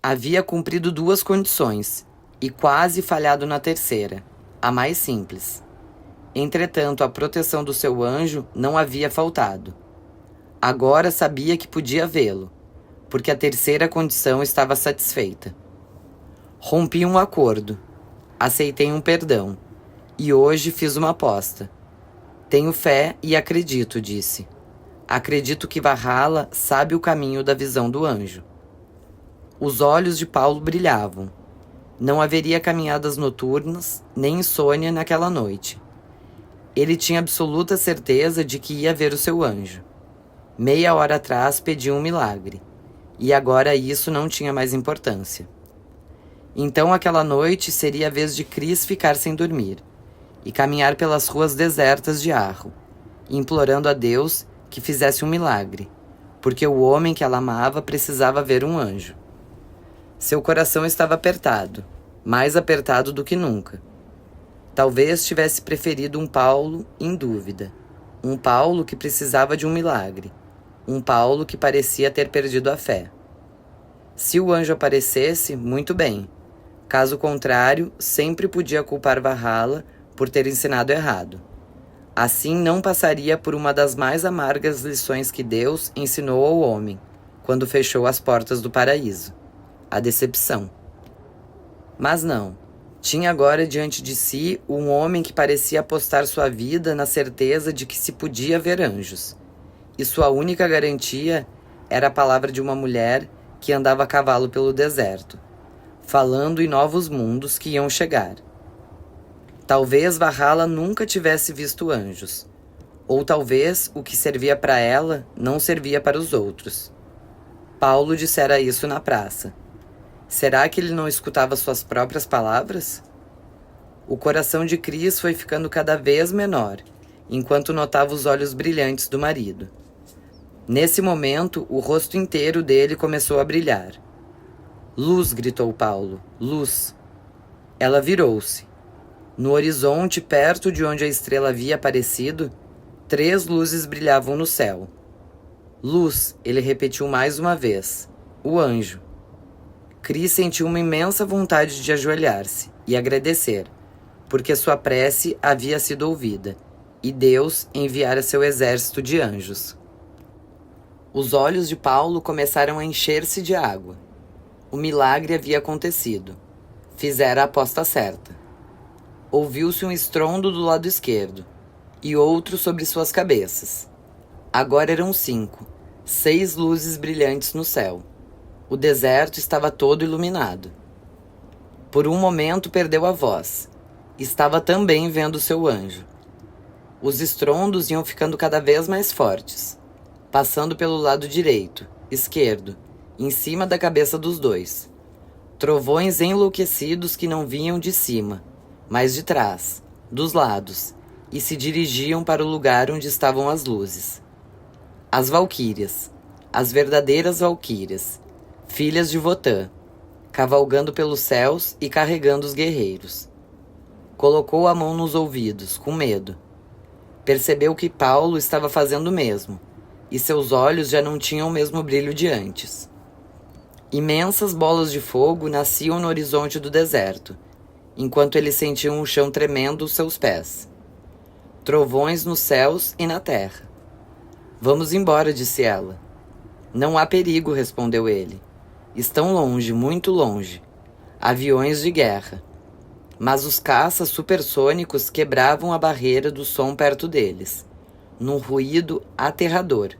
Havia cumprido 2 condições e quase falhado na terceira, a mais simples. Entretanto, a proteção do seu anjo não havia faltado. Agora sabia que podia vê-lo, porque a terceira condição estava satisfeita. Rompi um acordo, aceitei um perdão, e hoje fiz uma aposta. Tenho fé e acredito, disse. Acredito que Valhalla sabe o caminho da visão do anjo. Os olhos de Paulo brilhavam. Não haveria caminhadas noturnas, nem insônia naquela noite. Ele tinha absoluta certeza de que ia ver o seu anjo. Meia hora atrás pediu um milagre, e agora isso não tinha mais importância. Então aquela noite seria a vez de Cris ficar sem dormir, e caminhar pelas ruas desertas de Arro, implorando a Deus que fizesse um milagre, porque o homem que ela amava precisava ver um anjo. Seu coração estava apertado, mais apertado do que nunca. Talvez tivesse preferido um Paulo em dúvida, um Paulo que precisava de um milagre, um Paulo que parecia ter perdido a fé. Se o anjo aparecesse, muito bem. Caso contrário, sempre podia culpar Valhalla por ter ensinado errado. Assim não passaria por uma das mais amargas lições que Deus ensinou ao homem, quando fechou as portas do paraíso: a decepção. Mas não. Tinha agora diante de si um homem que parecia apostar sua vida na certeza de que se podia ver anjos. E sua única garantia era a palavra de uma mulher que andava a cavalo pelo deserto, falando em novos mundos que iam chegar. Talvez Valhalla nunca tivesse visto anjos, ou talvez o que servia para ela não servia para os outros. Paulo dissera isso na praça. Será que ele não escutava suas próprias palavras? O coração de Cris foi ficando cada vez menor, enquanto notava os olhos brilhantes do marido. Nesse momento, o rosto inteiro dele começou a brilhar. Luz, gritou Paulo, luz. Ela virou-se. No horizonte, perto de onde a estrela havia aparecido, 3 luzes brilhavam no céu. Luz, ele repetiu mais uma vez. O anjo. Cris sentiu uma imensa vontade de ajoelhar-se e agradecer, porque sua prece havia sido ouvida, e Deus enviara seu exército de anjos. Os olhos de Paulo começaram a encher-se de água. O milagre havia acontecido. Fizera a aposta certa. Ouviu-se um estrondo do lado esquerdo, e outro sobre suas cabeças. Agora eram 5, 6 luzes brilhantes no céu. O deserto estava todo iluminado. Por um momento perdeu a voz. Estava também vendo seu anjo. Os estrondos iam ficando cada vez mais fortes, passando pelo lado direito, esquerdo, em cima da cabeça dos 2. Trovões enlouquecidos que não vinham de cima, mas de trás, dos lados, e se dirigiam para o lugar onde estavam as luzes. As valquírias, as verdadeiras valquírias, filhas de Votã, cavalgando pelos céus e carregando os guerreiros. Colocou a mão nos ouvidos, com medo. Percebeu que Paulo estava fazendo o mesmo, e seus olhos já não tinham o mesmo brilho de antes. Imensas bolas de fogo nasciam no horizonte do deserto, enquanto eles sentiam o chão tremendo aos seus pés. Trovões nos céus e na terra. Vamos embora, disse ela. Não há perigo, respondeu ele. Estão longe, muito longe. Aviões de guerra. Mas os caças supersônicos quebravam a barreira do som perto deles, num ruído aterrador.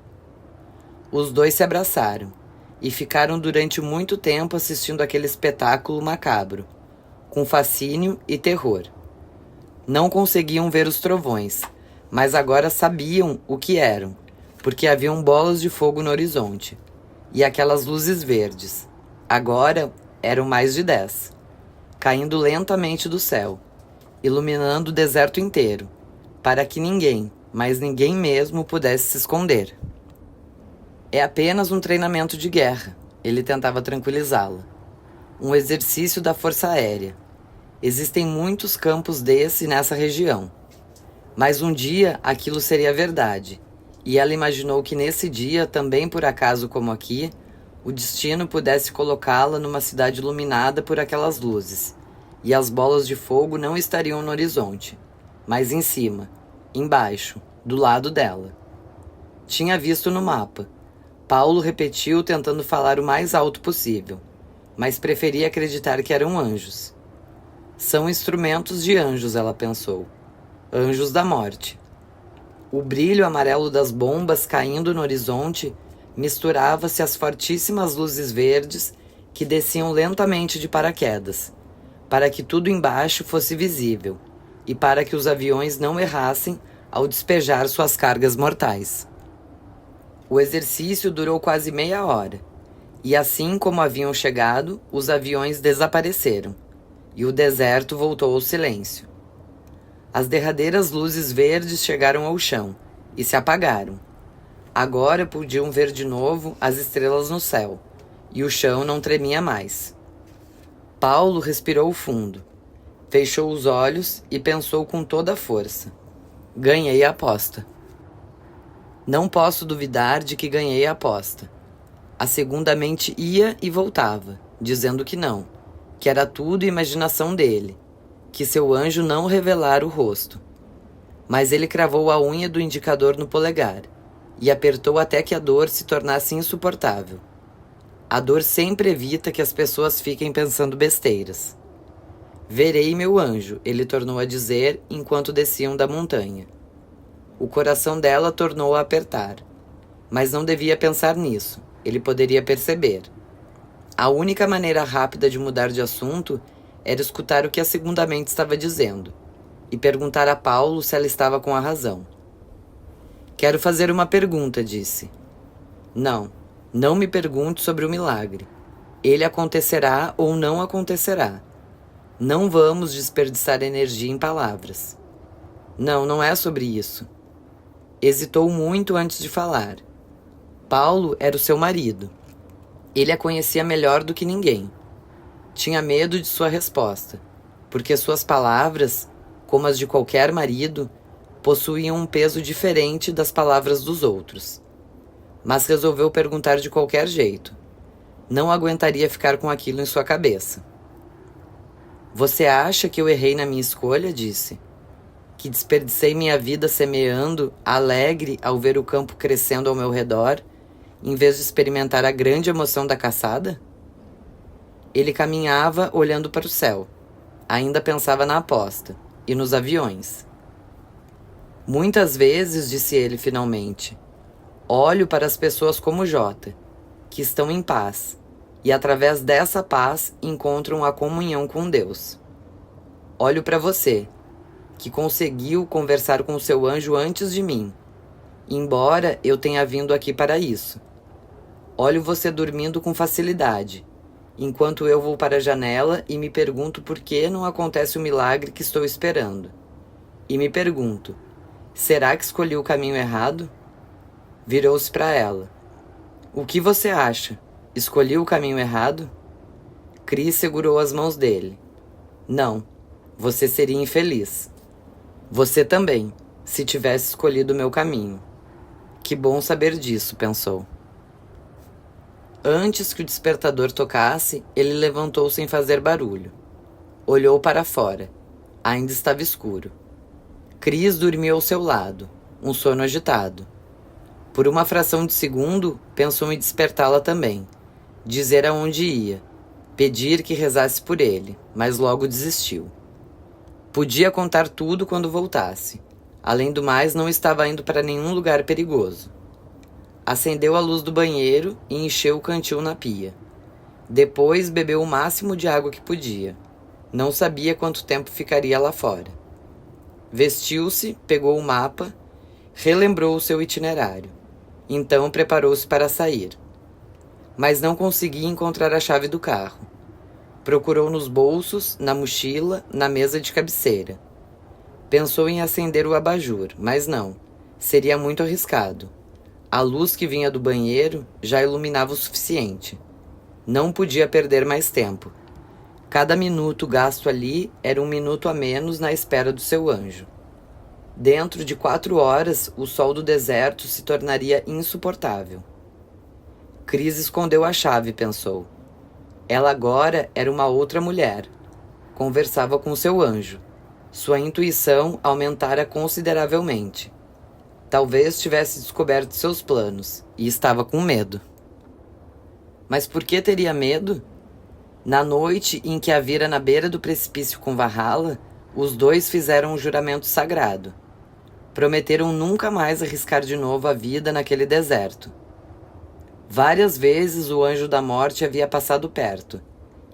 Os 2 se abraçaram e ficaram durante muito tempo assistindo aquele espetáculo macabro, com fascínio e terror. Não conseguiam ver os trovões, mas agora sabiam o que eram, porque haviam bolas de fogo no horizonte. E aquelas luzes verdes, agora eram mais de 10, caindo lentamente do céu, iluminando o deserto inteiro, para que ninguém, mas ninguém mesmo, pudesse se esconder. É apenas um treinamento de guerra, ele tentava tranquilizá-la. Um exercício da força aérea. Existem muitos campos desse nessa região. Mas um dia aquilo seria verdade, e ela imaginou que nesse dia, também por acaso como aqui, o destino pudesse colocá-la numa cidade iluminada por aquelas luzes, e as bolas de fogo não estariam no horizonte, mas em cima, embaixo, do lado dela. Tinha visto no mapa. Paulo repetiu tentando falar o mais alto possível, mas preferia acreditar que eram anjos. São instrumentos de anjos, ela pensou. Anjos da morte. O brilho amarelo das bombas caindo no horizonte misturava-se às fortíssimas luzes verdes que desciam lentamente de paraquedas, para que tudo embaixo fosse visível e para que os aviões não errassem ao despejar suas cargas mortais. O exercício durou quase meia hora, e assim como haviam chegado, os aviões desapareceram, e o deserto voltou ao silêncio. As derradeiras luzes verdes chegaram ao chão e se apagaram. Agora podiam ver de novo as estrelas no céu, e o chão não tremia mais. Paulo respirou fundo, fechou os olhos e pensou com toda a força. Ganhei a aposta. Não posso duvidar de que ganhei a aposta. A segunda mente ia e voltava, dizendo que não, que era tudo imaginação dele, que seu anjo não revelara o rosto. Mas ele cravou a unha do indicador no polegar e apertou até que a dor se tornasse insuportável. A dor sempre evita que as pessoas fiquem pensando besteiras. Verei meu anjo, ele tornou a dizer enquanto desciam da montanha. O coração dela tornou a apertar, mas não devia pensar nisso, ele poderia perceber. A única maneira rápida de mudar de assunto era escutar o que a segunda mente estava dizendo e perguntar a Paulo se ela estava com a razão. Quero fazer uma pergunta, disse. Não me pergunte sobre o milagre. Ele acontecerá ou não acontecerá. Não vamos desperdiçar energia em palavras. Não é sobre isso. Hesitou muito antes de falar. Paulo era o seu marido. Ele a conhecia melhor do que ninguém. Tinha medo de sua resposta, porque suas palavras, como as de qualquer marido, possuíam um peso diferente das palavras dos outros. Mas resolveu perguntar de qualquer jeito. Não aguentaria ficar com aquilo em sua cabeça. Você acha que eu errei na minha escolha? Disse. Que desperdicei minha vida semeando, alegre ao ver o campo crescendo ao meu redor, em vez de experimentar a grande emoção da caçada? Ele caminhava olhando para o céu. Ainda pensava na aposta e nos aviões. Muitas vezes, disse ele finalmente, olho para as pessoas como Jota, que estão em paz, e através dessa paz encontram a comunhão com Deus. Olho para você, que conseguiu conversar com o seu anjo antes de mim, embora eu tenha vindo aqui para isso. Olho você dormindo com facilidade, enquanto eu vou para a janela e me pergunto por que não acontece o milagre que estou esperando. E me pergunto, será que escolhi o caminho errado? Virou-se para ela. O que você acha? Escolhi o caminho errado? Cris segurou as mãos dele. Não, você seria infeliz. Você também, se tivesse escolhido o meu caminho. Que bom saber disso, pensou. Antes que o despertador tocasse, ele levantou sem fazer barulho. Olhou para fora. Ainda estava escuro. Cris dormiu ao seu lado, um sono agitado. Por uma fração de segundo, pensou em despertá-la também, dizer aonde ia, pedir que rezasse por ele, mas logo desistiu. Podia contar tudo quando voltasse. Além do mais, não estava indo para nenhum lugar perigoso. Acendeu a luz do banheiro e encheu o cantil na pia. Depois bebeu o máximo de água que podia. Não sabia quanto tempo ficaria lá fora. Vestiu-se, pegou o mapa, relembrou o seu itinerário. Então preparou-se para sair. Mas não conseguia encontrar a chave do carro. Procurou nos bolsos, na mochila, na mesa de cabeceira. Pensou em acender o abajur, mas não. Seria muito arriscado. A luz que vinha do banheiro já iluminava o suficiente. Não podia perder mais tempo. Cada minuto gasto ali era um minuto a menos na espera do seu anjo. Dentro de 4 horas, o sol do deserto se tornaria insuportável. Chris escondeu a chave, pensou. Ela agora era uma outra mulher. Conversava com seu anjo. Sua intuição aumentara consideravelmente. Talvez tivesse descoberto seus planos e estava com medo. Mas por que teria medo? Na noite em que a vira na beira do precipício com Valhalla, os dois fizeram um juramento sagrado. Prometeram nunca mais arriscar de novo a vida naquele deserto. Várias vezes o anjo da morte havia passado perto,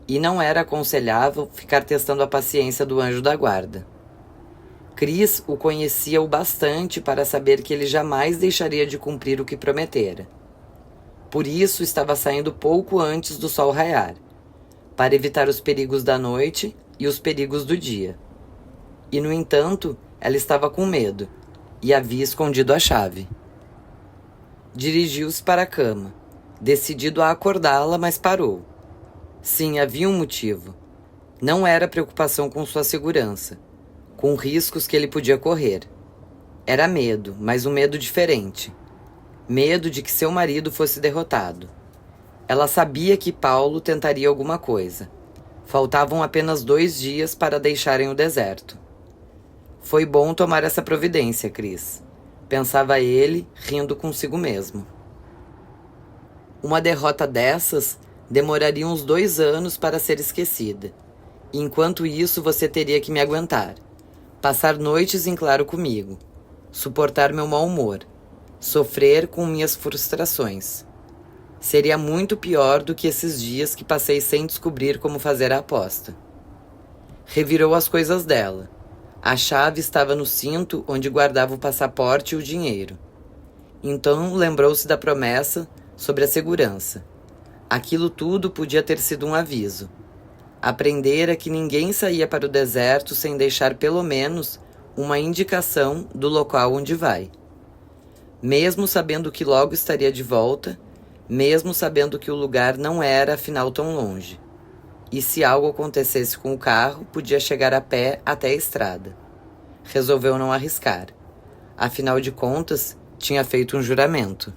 e não era aconselhável ficar testando a paciência do anjo da guarda. Chris o conhecia o bastante para saber que ele jamais deixaria de cumprir o que prometera. Por isso estava saindo pouco antes do sol raiar, para evitar os perigos da noite e os perigos do dia. E, no entanto, ela estava com medo, e havia escondido a chave. Dirigiu-se para a cama, decidido a acordá-la, mas parou. Sim, havia um motivo. Não era preocupação com sua segurança, com riscos que ele podia correr. Era medo, mas um medo diferente. Medo de que seu marido fosse derrotado. Ela sabia que Paulo tentaria alguma coisa. Faltavam apenas 2 dias para deixarem o deserto. Foi bom tomar essa providência, Chris, pensava ele, rindo consigo mesmo. Uma derrota dessas demoraria uns 2 anos para ser esquecida. Enquanto isso, você teria que me aguentar. Passar noites em claro comigo. Suportar meu mau humor. Sofrer com minhas frustrações. Seria muito pior do que esses dias que passei sem descobrir como fazer a aposta. Revirou as coisas dela. A chave estava no cinto onde guardava o passaporte e o dinheiro. Então lembrou-se da promessa sobre a segurança. Aquilo tudo podia ter sido um aviso. Aprendera que ninguém saía para o deserto sem deixar pelo menos uma indicação do local onde vai. Mesmo sabendo que logo estaria de volta, mesmo sabendo que o lugar não era afinal tão longe. E se algo acontecesse com o carro, podia chegar a pé até a estrada. Resolveu não arriscar. Afinal de contas, tinha feito um juramento.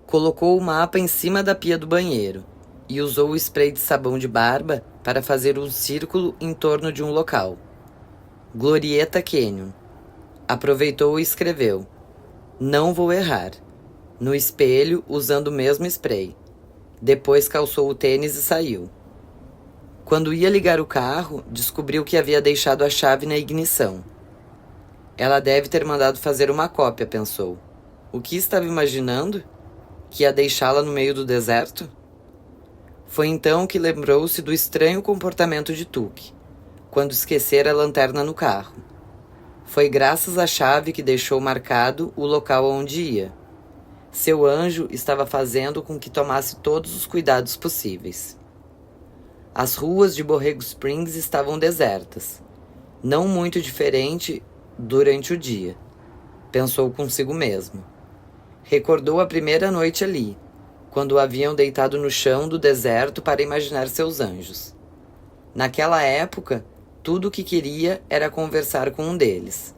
Colocou o mapa em cima da pia do banheiro e usou o spray de sabão de barba para fazer um círculo em torno de um local. Glorieta Canyon. Aproveitou e escreveu: "Não vou errar", no espelho usando o mesmo spray. Depois calçou o tênis e saiu. Quando ia ligar o carro, descobriu que havia deixado a chave na ignição. Ela deve ter mandado fazer uma cópia, pensou. O que estava imaginando? Que ia deixá-la no meio do deserto? Foi então que lembrou-se do estranho comportamento de Tuque, quando esquecera a lanterna no carro. Foi graças à chave que deixou marcado o local onde ia. Seu anjo estava fazendo com que tomasse todos os cuidados possíveis. As ruas de Borrego Springs estavam desertas, não muito diferente durante o dia, pensou consigo mesmo. Recordou a primeira noite ali, quando o haviam deitado no chão do deserto para imaginar seus anjos. Naquela época, tudo o que queria era conversar com um deles.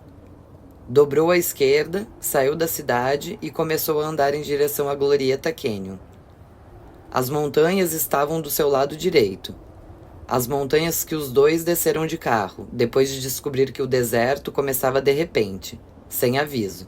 Dobrou à esquerda, saiu da cidade e começou a andar em direção à Glorieta Canyon. As montanhas estavam do seu lado direito. As montanhas que os dois desceram de carro, depois de descobrir que o deserto começava de repente, sem aviso.